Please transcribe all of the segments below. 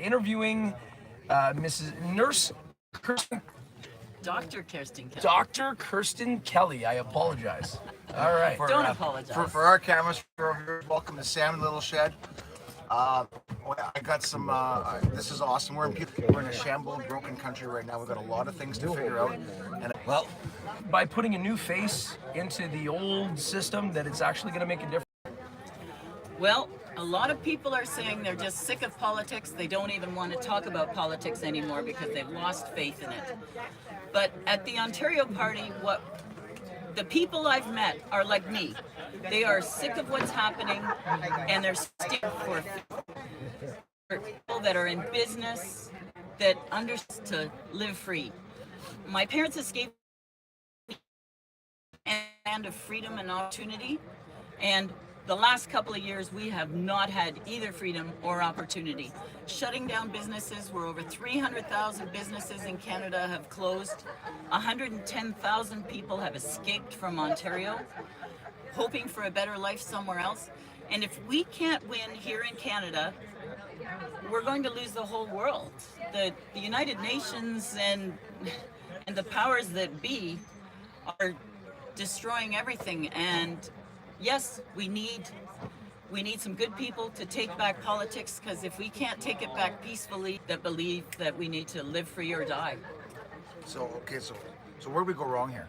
interviewing Mrs. Nurse Kirsten, Dr. Kirsten Kelly. Dr. Kirsten Kelly. I apologize. All right. Don't apologize. For our cameras, welcome to Salmon Little Shed. I got some. This is awesome. We're in a shambled, broken country right now. We've got a lot of things to figure out. And well, By putting a new face into the old system, that it's actually going to make a difference. Well, a lot of people are saying they're just sick of politics. They don't even want to talk about politics anymore because they've lost faith in it. But at the Ontario Party, the people I've met are like me. They are sick of what's happening, and they're sick for people that are in business that understand to live free. My parents escaped land of freedom and opportunity, and the last couple of years we have not had either freedom or opportunity. Shutting down businesses, where over 300,000 businesses in Canada have closed. 110,000 people have escaped from Ontario, hoping for a better life somewhere else. And if we can't win here in Canada, we're going to lose the whole world. The United Nations and the powers that be are destroying everything. And yes, we need some good people to take back politics, because if we can't take it back peacefully, that believe that we need to live free or die. so where do we go wrong here?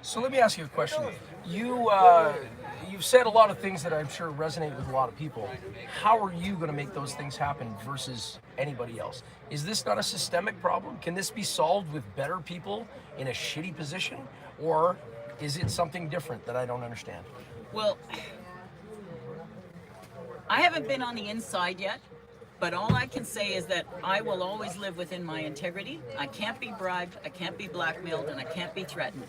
So let me ask you a question. You've said a lot of things that I'm sure resonate with a lot of people. How are you going to make those things happen versus anybody else? Is this not a systemic problem? Can this be solved with better people in a shitty position? Or is it something different that I don't understand? Well, I haven't been on the inside yet, but all I can say is that I will always live within my integrity. I can't be bribed, I can't be blackmailed, and I can't be threatened.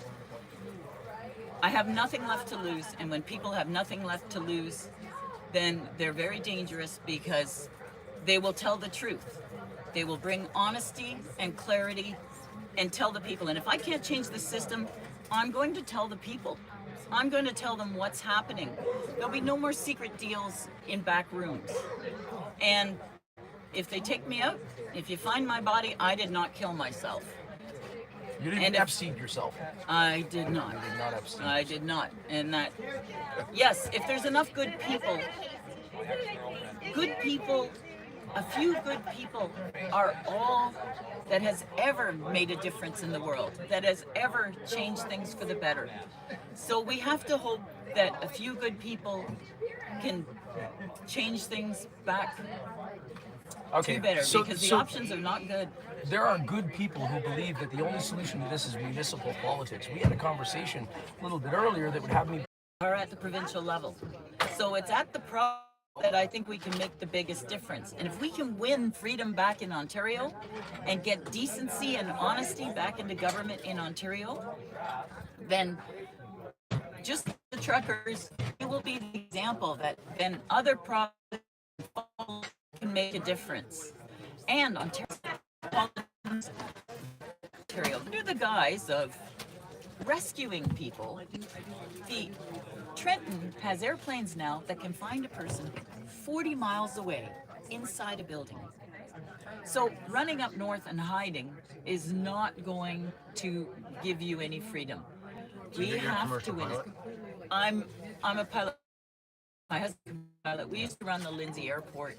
I have nothing left to lose, and when people have nothing left to lose, then they're very dangerous, because they will tell the truth. They will bring honesty and clarity and tell the people. And if I can't change the system, I'm going to tell the people. I'm going to tell them what's happening. There'll be no more secret deals in back rooms. And if they take me out, if you find my body, I did not kill myself. You didn't Epstein yourself. I did not. You did not Epstein. I did not. And that, yes, if there's enough good people, a few good people are all that has ever made a difference in the world, that has ever changed things for the better. So we have to hope that a few good people can change things back to better, because the options are not good. There are good people who believe that the only solution to this is municipal politics. We had a conversation a little bit earlier that would have me Are at the provincial level. So it's at the that I think we can make the biggest difference. And if we can win freedom back in Ontario and get decency and honesty back into government in Ontario, then just the truckers, it will be the example that then other provinces can make a difference. And Ontario, under the guise of rescuing people, the Trenton has airplanes now that can find a person 40 miles away inside a building. So running up north and hiding is not going to give you any freedom. We have to win it. I'm a pilot. My husband is a pilot. We used to run the Lindsay Airport.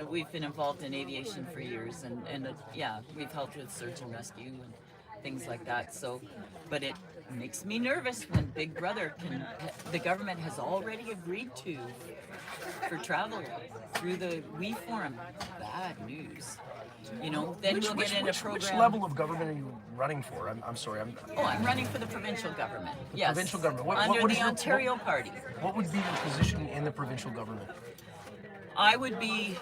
We've been involved in aviation for years, and yeah, we've helped with search and rescue and things like that. So, but it makes me nervous when Big Brother the government has already agreed to for travel through the WE forum. Bad news. You know, then we'll get in a program. Which level of government are you running for? I'm sorry. I'm running for the provincial government. Yes. Provincial government. Under the Ontario Party. What would be your position in the provincial government? I would be,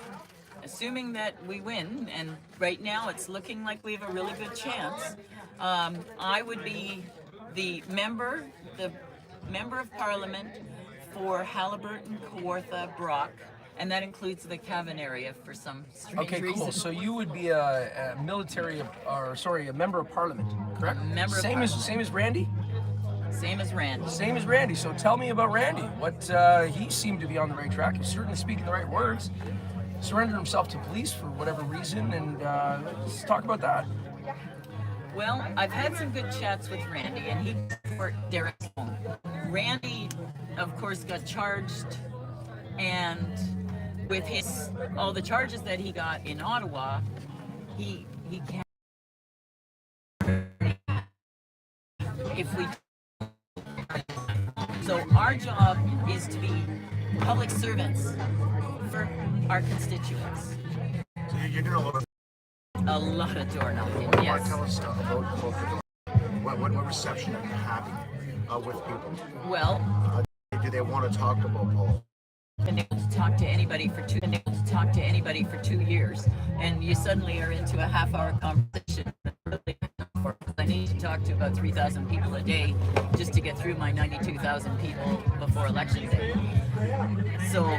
assuming that we win, and right now it's looking like we have a really good chance, I would be the member of Parliament for Haliburton, Kawartha, Brock, and that includes the Cavan area for some strange reason. Okay, cool. So you would be a member of Parliament, correct? Member of Parliament. Same as Randy? Same as Randy. Same as Randy. So tell me about Randy. What he seemed to be on the right track. He's certainly speaking the right words. Surrendered himself to police for whatever reason, and let's talk about that. Well, I've had some good chats with Randy, and he worked Derek's home. Randy, of course, got charged, and with all the charges that he got in Ottawa, he can't. If we So our job is to be public servants for our constituents. So you're doing a lot of door knocking. You want Yes. to tell us about what reception are you having with people? Well, Do they want to talk about Paul? been able to talk to anybody for 2 years, and you suddenly are into a half-hour conversation. I need to talk to about 3,000 people a day just to get through my 92,000 people before election day. So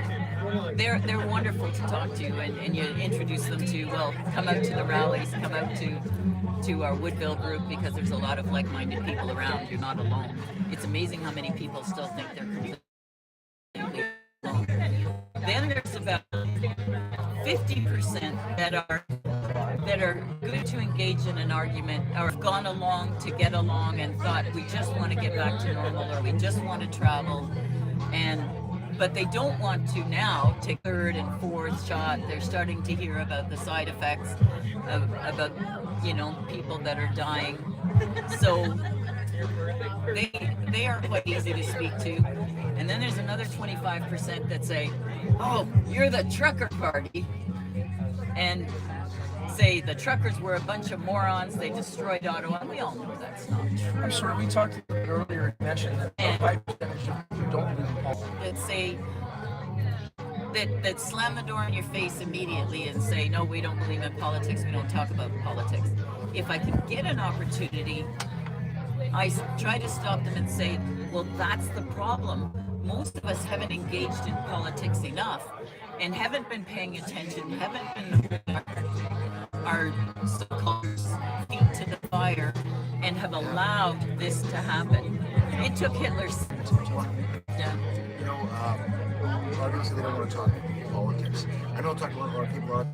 they're wonderful to talk to, and you introduce them to, well, come out to the rallies, come out to our Woodville group, because there's a lot of like-minded people around. You're not alone. It's amazing how many people still think they're completely alone. Then there's about 50% that are good to engage in an argument, or have gone along to get along and thought we just want to get back to normal, or we just want to travel, but they don't want to now take third and fourth shot. They're starting to hear about the side effects about people that are dying. So they are quite easy to speak to. And then there's another 25% that say, "Oh, you're the trucker party," and say the truckers were a bunch of morons. They destroyed Ottawa. We all know that's not true. I'm sorry, we talked earlier. You mentioned that 5% of people don't believe in politics. That say that slam the door in your face immediately and say, "No, we don't believe in politics. We don't talk about politics." If I can get an opportunity, I try to stop them and say, "Well, that's the problem. Most of us haven't engaged in politics enough, and haven't been paying attention, haven't been our so-called feet to the fire, and have allowed this to happen." It took Hitler's. Yeah. Obviously they don't want to talk politics. I know I talk to a lot of people about.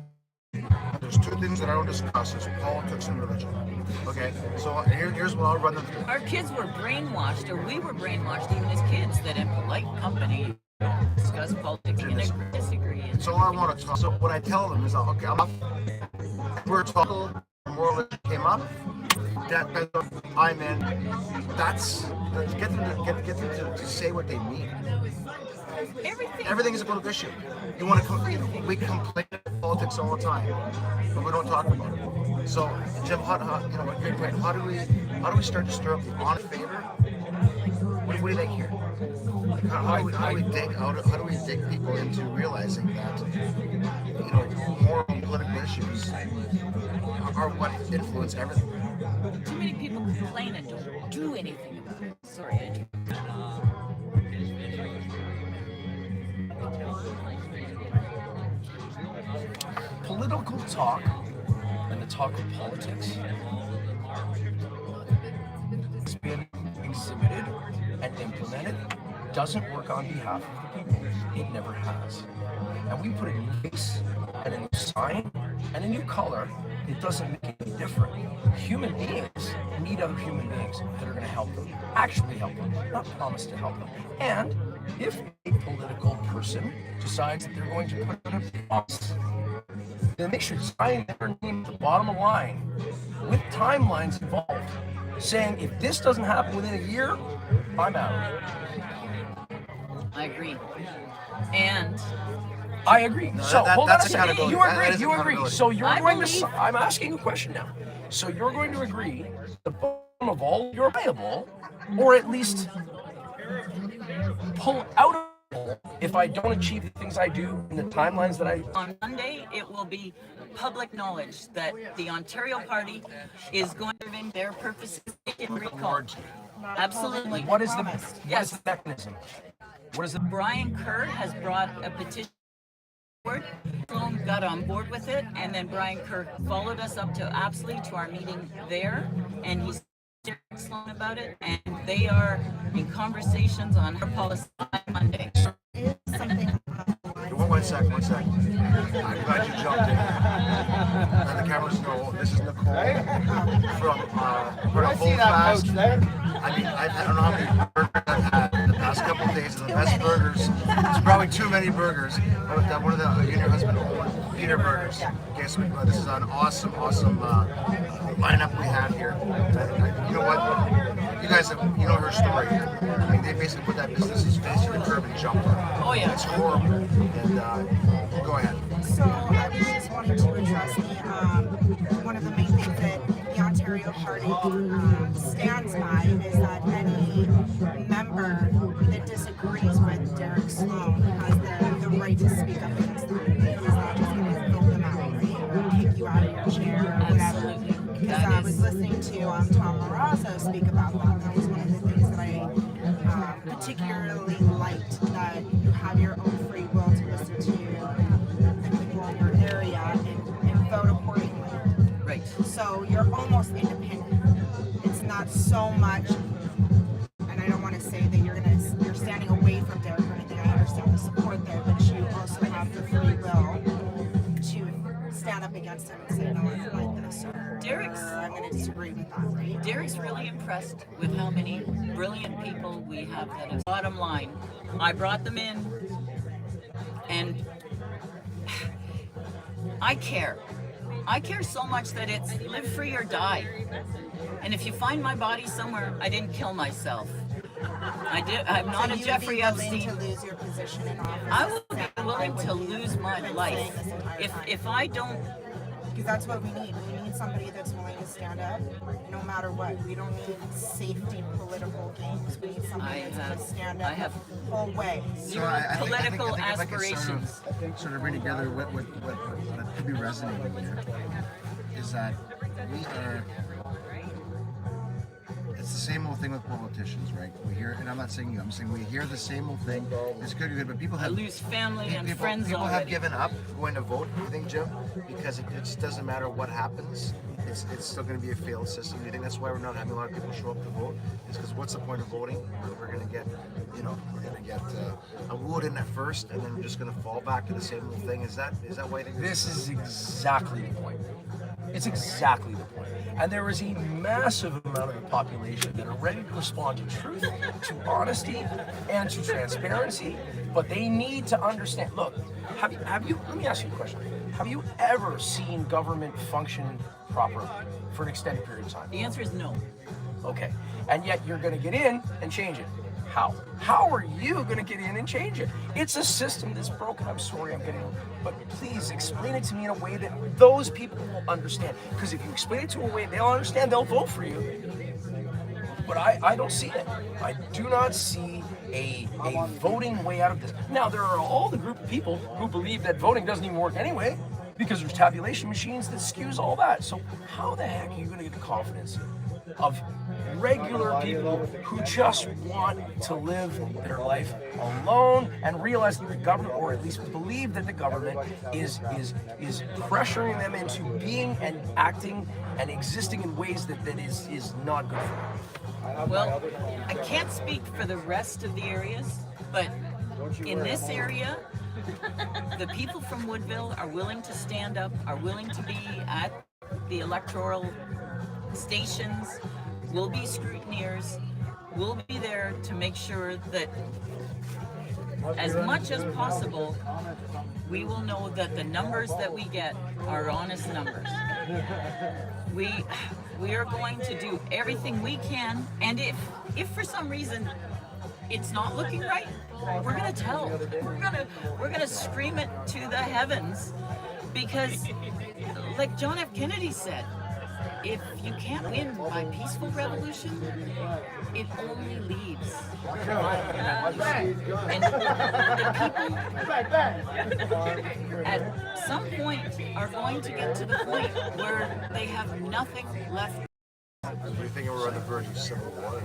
There's two things that I don't discuss: is politics and religion. Okay, so here's what I'll run them through. Our kids were brainwashed, or we were brainwashed even as kids, that in polite company you don't discuss politics and disagree. So I want to talk. So what I tell them is, okay, we're talking. More religion came up. I'm in. Get them to say what they mean. Everything is a political issue. You want to we complain about politics all the time, but we don't talk about it. So, Jim, great point. How do we start to stir up the honest favor? What do you think here? How do we dig people into realizing that moral and political issues are what influence everything? Too many people complain and don't do anything about it. Sorry, Andrew. Political talk and the talk of politics has been exhibited and implemented, doesn't work on behalf of the people. It never has. And we put a new face and a new sign and a new color. It doesn't make any difference. Human beings need other human beings that are going to help them, actually help them, not promise to help them. And if a political person decides that they're going to put in a promise, then they should sign their name at the bottom of the line with timelines involved, saying if this doesn't happen within a year, I'm out. I agree. And I agree. So hold on a second. You agree. You agree. accountability. So you're I going believe- to. I'm asking a question now. So you're going to agree the bottom of all you're payable, or at least pull out of it if I don't achieve the things I do in the timelines that I. on Monday, it will be public knowledge that the Ontario Party is going to bring their purposes in recall. Absolutely. What is the mechanism? What is the Brian Kerr has brought a petition forward. Sloan got on board with it, and then Brian Kerr followed us up to Apsley to our meeting there, and he's Derek Sloan about it, and they are in conversations on her policy on Monday. Is something One sec. I'm glad you jumped in. And the cameras know this is Nicole from Full Fast. I mean, I don't know how many burgers I've had in the past couple of days. The best burgers. It's probably too many burgers. But one of the you and your husband own Peter Burgers. Okay, so this is an awesome lineup we have here. You know what? You guys, you know her story. I mean, they basically put that business's face in the curb and jumped her. Oh yeah. It's horrible. And go ahead. So I was just wanting to address one of the main things that the Ontario Party stands by is that any member that disagrees with Derek Sloan has the right to speak up against them. He's not just going to throw them out, right? Or kick you out of your chair or whatever. Absolutely. Because I was listening to Tom Marazzo speak about that. That was one of the things that I particularly liked, that you have your own free will to listen to the people in your area and vote accordingly. Right. So you're almost independent. It's not so much, and I don't want to say that you're standing away from Derek or anything. I understand the support there, but you also have the free will to stand up against him and say, no, I don't like this, or I'm going to disagree with that, right? Derek's really impressed with how many brilliant people we have that have. Bottom line, I brought them in, and I care. I care so much that it's live free or die. And if you find my body somewhere, I didn't kill myself. I'm not a Jeffrey Epstein. To lose your position in office. I would be willing to lose my life if I don't. Because that's what we need. We need somebody that's willing to stand up, no matter what. We don't need safety political games. We need somebody that's going to stand up the whole way. Zero political aspirations. Sort of bring together what could be resonating here is that we are. It's the same old thing with politicians, right? We hear, and I'm not saying you. I'm saying we hear the same old thing. It's good, but people have lose family and friends. People already. have given up going to vote. You think, Jim? Because it just doesn't matter what happens. It's still going to be a failed system. Do you think that's why we're not having a lot of people show up to vote? Is because what's the point of voting? We're going to get, a wood in at first, and then we're just going to fall back to the same old thing. Is that why you think This is exactly the point. It's exactly the point. And there is a massive amount of the population that are ready to respond to truth, to honesty, and to transparency, but they need to understand. Look, have you, let me ask you a question. Have you ever seen government function properly for an extended period of time? The answer is no. Okay. And yet you're going to get in and change it. How? How are you going to get in and change it? It's a system that's broken. I'm sorry I'm getting, but please explain it to me in a way that those people will understand. Because if you explain it to a way they'll understand, they'll vote for you. But I don't see it. I do not see a voting way out of this. Now, there are all the group of people who believe that voting doesn't even work anyway, because there's tabulation machines that skews all that. So how the heck are you going to get the confidence of regular people who just want to live their life alone and realize that the government, or at least believe that the government is pressuring them into being and acting and existing in ways that is not good for them? Well, I can't speak for the rest of the areas, but in this area, the people from Woodville are willing to stand up, are willing to be at the electoral stations. We'll be scrutineers. We'll be there to make sure that as much as possible, we will know that the numbers that we get are honest numbers. We are going to do everything we can, and if for some reason it's not looking right, we're gonna tell. We're gonna scream it to the heavens, because like John F. Kennedy said, if you can't win by peaceful revolution, it only leaves. And the people at some point are going to get to the point where they have nothing left. Do you think we're on the verge of civil war?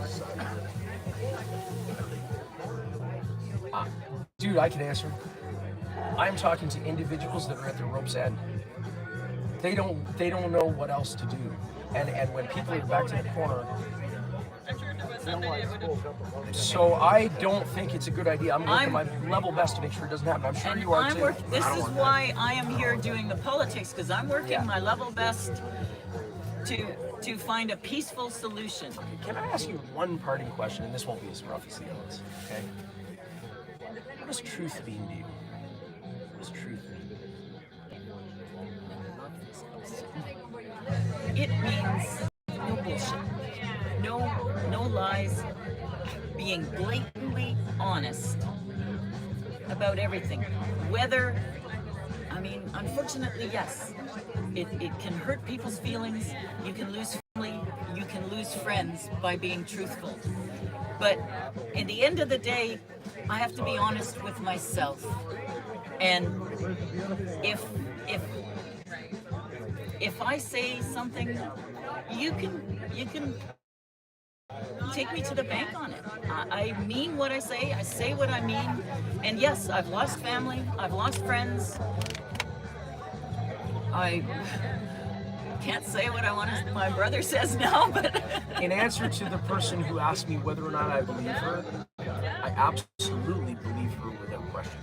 Dude, I can answer. I'm talking to individuals that are at their rope's end. They don't know what else to do. And when people are back to the corner, So I don't think it's a good idea. I'm working my level best to make sure it doesn't happen. I'm sure And you are too. this is why I am here doing the politics, because I'm working my level best to find a peaceful solution. Can I ask you one parting question? And this won't be as rough as the others, okay? What does truth mean to you? What does truth mean? It means no bullshit, no lies, being blatantly honest about everything. Whether, I mean, unfortunately, yes, it can hurt people's feelings. You can lose family, you can lose friends by being truthful. But at the end of the day, I have to be honest with myself. And if I say something, you can take me to the bank on it. I mean what I say what I mean. And yes, I've lost family, I've lost friends. I can't say what I want to, my brother says now, but In answer to the person who asked me whether or not I believe her, I absolutely believe her without question.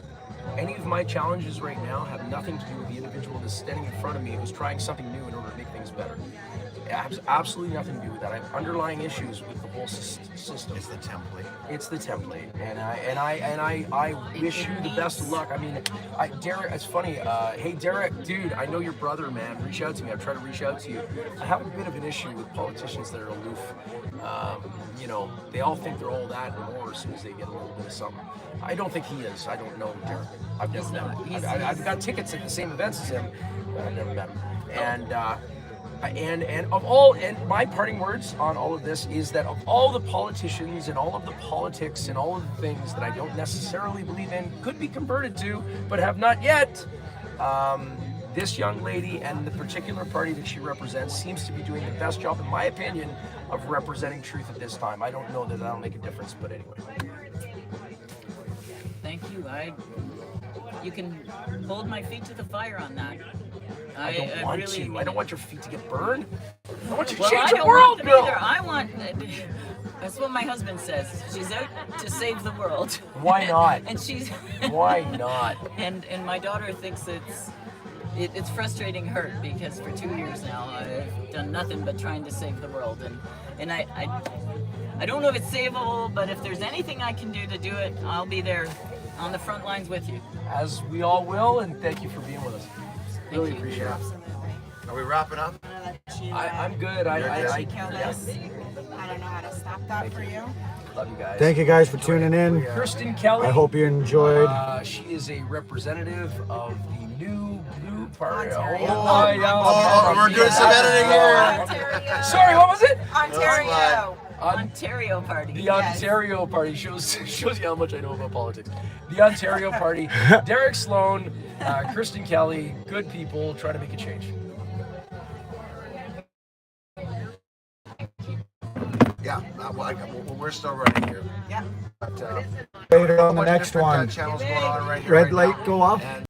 Any of my challenges right now have nothing to do with the individual that's standing in front of me who's trying something new in order to make things better. It has absolutely nothing to do with that. I have underlying issues with the whole system. It's the template. It's the template, and I wish you the best of luck. I mean, Derek, it's funny. Hey, Derek, dude, I know your brother, man. Reach out to me. I've tried to reach out to you. I have a bit of an issue with politicians that are aloof. You know, they all think they're all that and more as soon as they get a little bit of something. I don't think he is. I don't know Derek. I've never met him. I've got tickets at the same events as him, but I've never met him. And of all, and my parting words on all of this is that of all the politicians and all of the politics and all of the things that I don't necessarily believe in, could be converted to, but have not yet, this young lady and the particular party that she represents seems to be doing the best job, in my opinion, of representing truth at this time. I don't know that that'll make a difference, but anyway. thank you. You can hold my feet to the fire on that. I don't want really to. mean I don't it. want your feet to get burned. I want you to Well, change I the don't world, want them girl. either. I want. That's what my husband says. She's out to save the world. Why not? And she's. Why not? And my daughter thinks it's frustrating her because for 2 years now I've done nothing but trying to save the world, and I don't know if it's savable, but if there's anything I can do to do it, I'll be there on the front lines with you. As we all will, and thank you for being with us. Really you. appreciate it. Absolutely. Are we wrapping up? I'm gonna let you, I'm good. let you kill yes. this. I don't know how to stop that for you. Love you guys. Thank you guys for tuning in. Kirsten Kelly. I hope you enjoyed. She is a representative of the New Blue Party. Ontario. We're doing some editing here. Ontario. Sorry, what was it? Ontario. Ontario Party. The Yes. Ontario Party shows you how much I know about politics. The Ontario Party. Derek Sloan, Kirsten Kelly, good people trying to make a change. Yeah, we're still running here. Yeah. But, Later on the bunch of next different, one. channels going on right here. Red right now. light go up. And